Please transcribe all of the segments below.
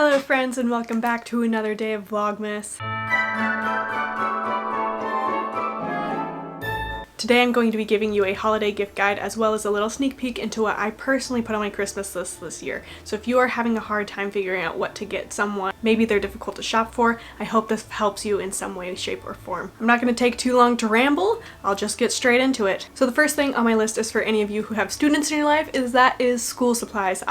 Hello friends and welcome back to another day of Vlogmas. Today I'm going to be giving you a holiday gift guide as well as a little sneak peek into what I personally put on my Christmas list this year. So if you are having a hard time figuring out what to get someone, maybe they're difficult to shop for, I hope this helps you in some way, shape, or form. I'm not going to take too long to ramble, I'll just get straight into it. So the first thing on my list is for any of you who have students in your life is school supplies.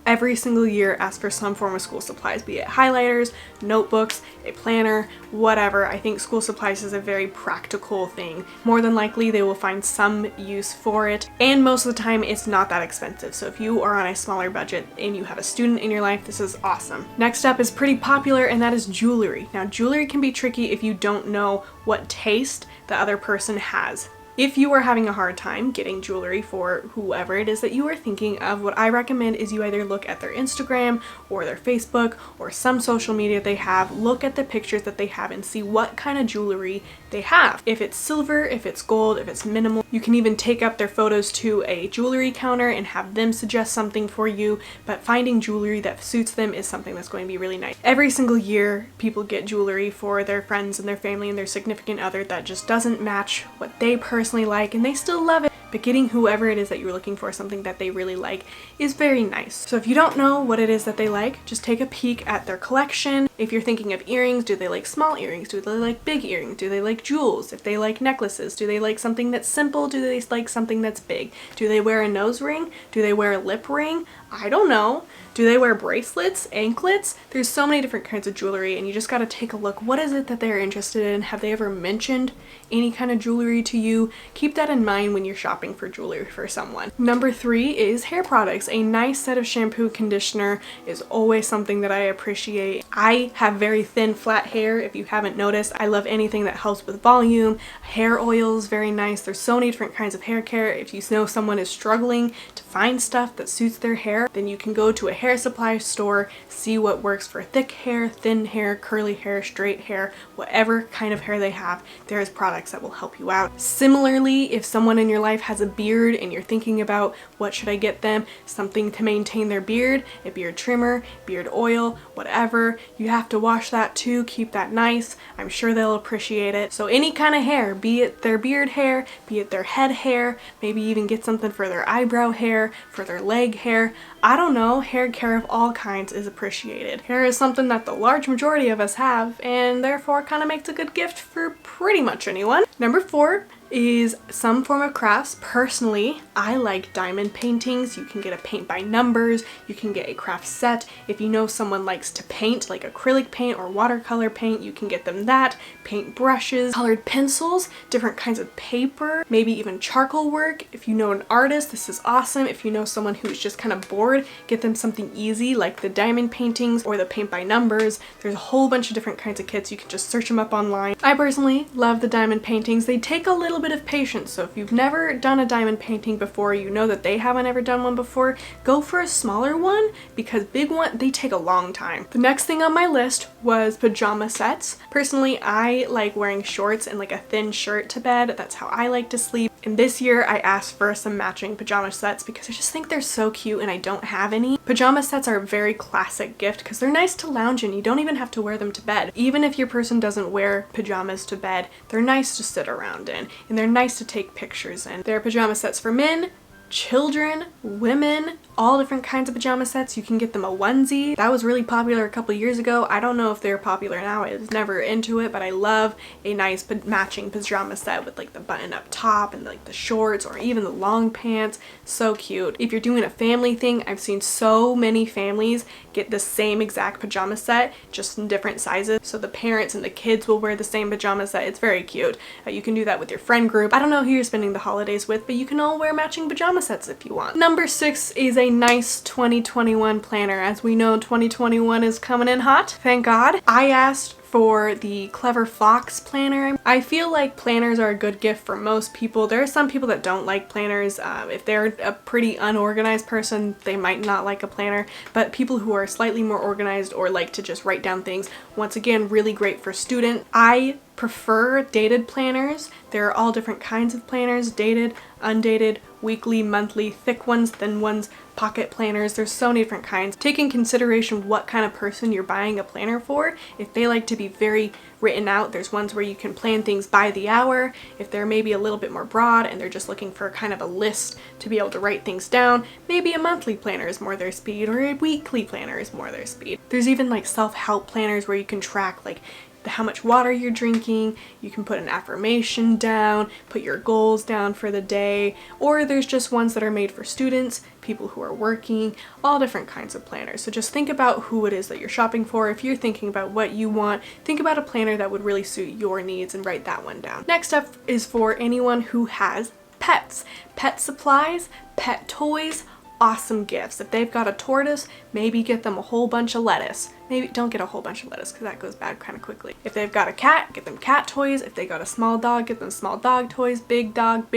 Every single year ask for some form of school supplies, be it highlighters, notebooks, a planner, whatever. I think school supplies is a very practical thing. More than likely they will find some use for it, and most of the time it's not that expensive. So if you are on a smaller budget and you have a student in your life, this is awesome. Next up is pretty popular, and that is jewelry. Now jewelry can be tricky if you don't know what taste the other person has. If you are having a hard time getting jewelry for whoever it is that you are thinking of, what I recommend is you either look at their Instagram or their Facebook or some social media they have, look at the pictures that they have and see what kind of jewelry they have. If it's silver, if it's gold, if it's minimal. You can even take up their photos to a jewelry counter and have them suggest something for you, but finding jewelry that suits them is something that's going to be really nice. Every single year people get jewelry for their friends and their family and their significant other that just doesn't match what they personally like, and they still love it, but getting whoever it is that you're looking for something that they really like is very nice. So if you don't know what it is that they like, just take a peek at their collection. If you're thinking of earrings, do they like small earrings? Do they like big earrings? Do they like jewels? If they like necklaces, do they like something that's simple? Do they like something that's big? Do they wear a nose ring? Do they wear a lip ring? I don't know. Do they wear bracelets, anklets? There's so many different kinds of jewelry, and you just gotta take a look. What is it that they're interested in? Have they ever mentioned any kind of jewelry to you? Keep that in mind when you're shopping for jewelry for someone. Number 3 is hair products. A nice set of shampoo, conditioner is always something that I appreciate. I have very thin, flat hair. If you haven't noticed, I love anything that helps with volume. Hair oil is very nice. There's so many different kinds of hair care. If you know someone is struggling to find stuff that suits their hair, then you can go to a hair supply store, see what works for thick hair, thin hair, curly hair, straight hair, whatever kind of hair they have. There's products that will help you out. Similarly, if someone in your life has a beard and you're thinking about what should I get them, something to maintain their beard, a beard trimmer, beard oil, whatever, you have to wash that too, keep that nice. I'm sure they'll appreciate it. So any kind of hair, be it their beard hair, be it their head hair, maybe even get something for their eyebrow hair, for their leg hair. I don't know, hair care of all kinds is appreciated. Hair is something that the large majority of us have, and therefore kind of makes a good gift for pretty much anyone. Number 4 is some form of crafts. Personally, I like diamond paintings. You can get a paint by numbers, you can get a craft set. If you know someone likes to paint, like acrylic paint or watercolor paint, you can get them that. Paint brushes, colored pencils, different kinds of paper, maybe even charcoal work. If you know an artist, this is awesome. If you know someone who's just kind of bored, get them something easy like the diamond paintings or the paint by numbers. There's a whole bunch of different kinds of kits. You can just search them up online. I personally love the diamond paintings. They take a little bit of patience, so if you've never done a diamond painting before, you know that they haven't ever done one before, go for a smaller one, because big one, they take a long time. The next thing on my list was pajama sets. Personally, I like wearing shorts and like a thin shirt to bed. That's how I like to sleep. And this year I asked for some matching pajama sets because I just think they're so cute and I don't have any. Pajama sets are a very classic gift because they're nice to lounge in. You don't even have to wear them to bed. Even if your person doesn't wear pajamas to bed, they're nice to sit around in, and they're nice to take pictures in. There are pajama sets for men, children, women, all different kinds of pajama sets. You can get them a onesie. That was really popular a couple years ago. I don't know if they're popular now. I was never into it, but I love a nice matching pajama set with like the button up top and like the shorts or even the long pants. So cute. If you're doing a family thing, I've seen so many families get the same exact pajama set, just in different sizes. So the parents and the kids will wear the same pajama set. It's very cute. You can do that with your friend group. I don't know who you're spending the holidays with, but you can all wear matching pajama sets if you want. Number 6 is a nice 2021 planner. As we know, 2021 is coming in hot, thank God. I asked for the Clever Fox planner. I feel like planners are a good gift for most people. There are some people that don't like planners. If they're a pretty unorganized person, they might not like a planner, but people who are slightly more organized or like to just write down things, once again, really great for students. I prefer dated planners. There are all different kinds of planners, dated, undated, weekly, monthly, thick ones, thin ones, pocket planners. There's so many different kinds. Take in consideration what kind of person you're buying a planner for. If they like to be very written out, there's ones where you can plan things by the hour. If they're maybe a little bit more broad and they're just looking for kind of a list to be able to write things down, maybe a monthly planner is more their speed, or a weekly planner is more their speed. There's even like self-help planners where you can track like how much water you're drinking, you can put an affirmation down, put your goals down for the day, or there's just ones that are made for students, people who are working, all different kinds of planners. So just think about who it is that you're shopping for. If you're thinking about what you want, think about a planner that would really suit your needs and write that one down. Next up is for anyone who has pets. Pet supplies, pet toys, awesome gifts. If they've got a tortoise, maybe get them a whole bunch of lettuce. Maybe don't get a whole bunch of lettuce because that goes bad kind of quickly. If they've got a cat, get them cat toys. If they got a small dog, get them small dog toys. Big dog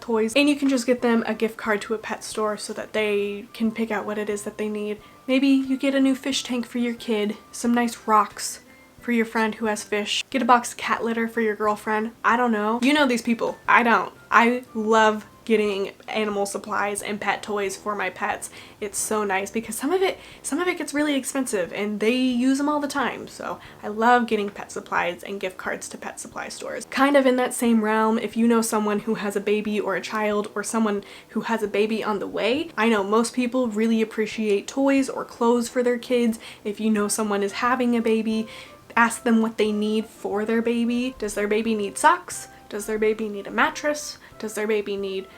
toys. And you can just get them a gift card to a pet store so that they can pick out what it is that they need. Maybe you get a new fish tank for your kid, some nice rocks for your friend who has fish. Get a box of cat litter for your girlfriend. I don't know. You know these people. I don't. I love getting animal supplies and pet toys for my pets. It's so nice because some of it gets really expensive and they use them all the time. So I love getting pet supplies and gift cards to pet supply stores. Kind of in that same realm, if you know someone who has a baby or a child or someone who has a baby on the way, I know most people really appreciate toys or clothes for their kids. If you know someone is having a baby, ask them what they need for their baby. Does their baby need socks? Does their baby need a mattress? Does their baby need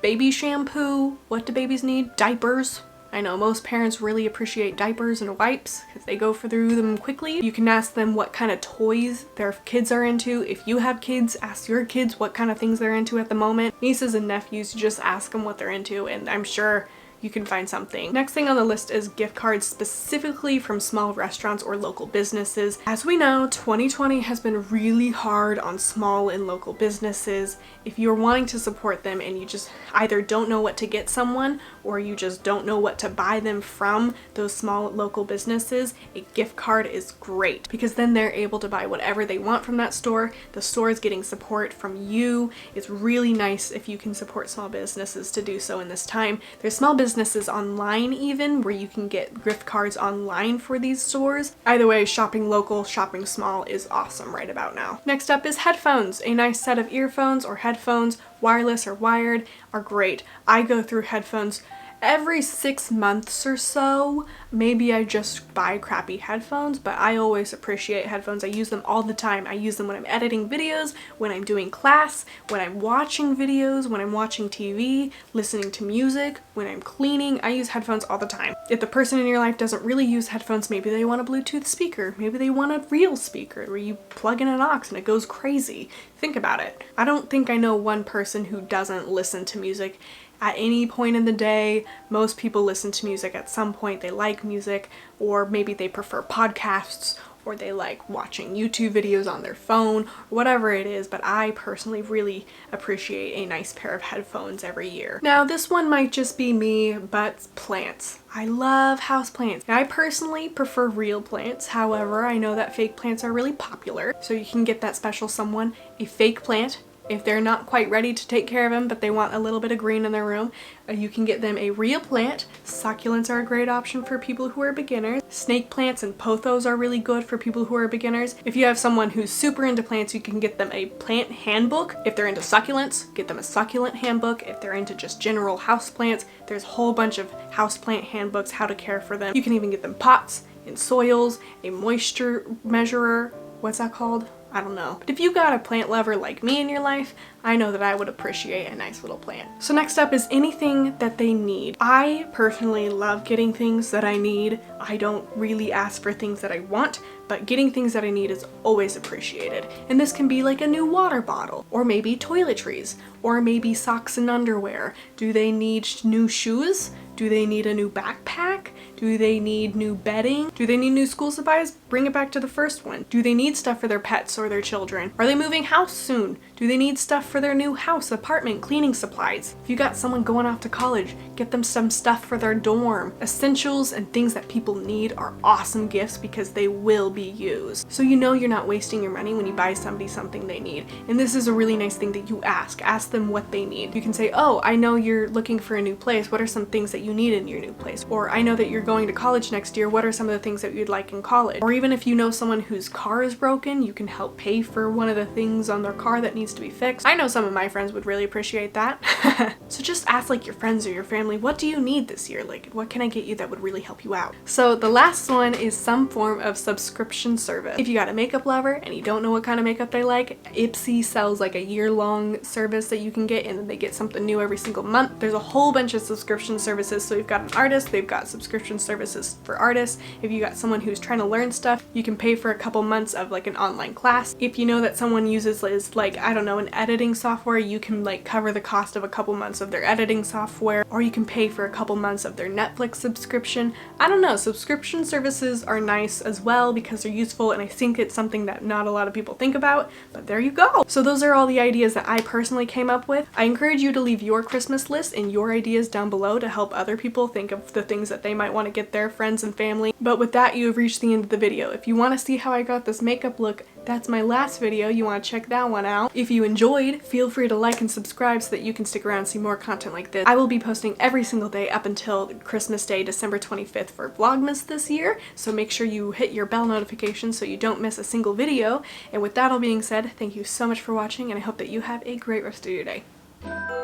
baby shampoo? What do babies need? Diapers. I know most parents really appreciate diapers and wipes because they go through them quickly. You can ask them what kind of toys their kids are into. If you have kids, ask your kids what kind of things they're into at the moment. Nieces and nephews, just ask them what they're into and I'm sure you can find something. Next thing on the list is gift cards specifically from small restaurants or local businesses. As we know, 2020 has been really hard on small and local businesses. If you're wanting to support them and you just either don't know what to get someone or you just don't know what to buy them from those small local businesses, a gift card is great because then they're able to buy whatever they want from that store. The store is getting support from you. It's really nice if you can support small businesses to do so in this time. There's small businesses online even where you can get gift cards online for these stores. Either way, shopping local, shopping small is awesome right about now. Next up is headphones. A nice set of earphones or headphones, wireless or wired, are great. I go through headphones every 6 months or so. Maybe I just buy crappy headphones, but I always appreciate headphones. I use them all the time. I use them when I'm editing videos, when I'm doing class, when I'm watching videos, when I'm watching TV, listening to music, when I'm cleaning. I use headphones all the time. If the person in your life doesn't really use headphones, maybe they want a Bluetooth speaker, maybe they want a real speaker where you plug in an aux and it goes crazy. Think about it. I don't think I know one person who doesn't listen to music at any point in the day. Most people listen to music at some point. They like music, or maybe they prefer podcasts, or they like watching YouTube videos on their phone, whatever it is, but I personally really appreciate a nice pair of headphones every year. Now this one might just be me, but plants. I love houseplants. I personally prefer real plants. However, I know that fake plants are really popular, so you can get that special someone a fake plant. If they're not quite ready to take care of them, but they want a little bit of green in their room, you can get them a real plant. Succulents are a great option for people who are beginners. Snake plants and pothos are really good for people who are beginners. If you have someone who's super into plants, you can get them a plant handbook. If they're into succulents, get them a succulent handbook. If they're into just general houseplants, there's a whole bunch of houseplant handbooks, how to care for them. You can even get them pots and soils, a moisture measurer. What's that called? I don't know. But if you got a plant lover like me in your life, I know that I would appreciate a nice little plant. So next up is anything that they need. I personally love getting things that I need. I don't really ask for things that I want, but getting things that I need is always appreciated. And this can be like a new water bottle, or maybe toiletries, or maybe socks and underwear. Do they need new shoes? Do they need a new backpack? Do they need new bedding? Do they need new school supplies? Bring it back to the first one. Do they need stuff for their pets or their children? Are they moving house soon? Do they need stuff for their new house, apartment, cleaning supplies? If you got someone going off to college, get them some stuff for their dorm. Essentials and things that people need are awesome gifts because they will be used. So you know you're not wasting your money when you buy somebody something they need. And this is a really nice thing that you ask. Ask them what they need. You can say, oh, I know you're looking for a new place. What are some things that you need in your new place? Or I know that you're going to college next year. What are some of the things that you'd like in college? Or even if you know someone whose car is broken, you can help pay for one of the things on their car that needs to be fixed. I know some of my friends would really appreciate that. So just ask like your friends or your family, what do you need this year? Like, what can I get you that would really help you out? So the last one is some form of subscription service. If you got a makeup lover and you don't know what kind of makeup they like, Ipsy sells like a year-long service that you can get, and then they get something new every single month. There's a whole bunch of subscription services. So you've got an artist, they've got subscription services for artists. If you got someone who's trying to learn stuff, you can pay for a couple months of like an online class. If you know that someone uses like, I don't know, an editing software, you can like cover the cost of a couple months of their editing software, or you can pay for a couple months of their Netflix subscription. I don't know, subscription services are nice as well because they're useful, and I think it's something that not a lot of people think about, but there you go. So those are all the ideas that I personally came up with. I encourage you to leave your Christmas list and your ideas down below to help other people think of the things that they might want to get their friends and family. But with that, you have reached the end of the video. If you want to see how I got this makeup look, that's my last video. You want to check that one out. If you enjoyed, feel free to like and subscribe so that you can stick around and see more content like this. I will be posting every single day up until Christmas Day, December 25th for Vlogmas this year, so make sure you hit your bell notification so you don't miss a single video. And with that all being said, thank you so much for watching, and I hope that you have a great rest of your day.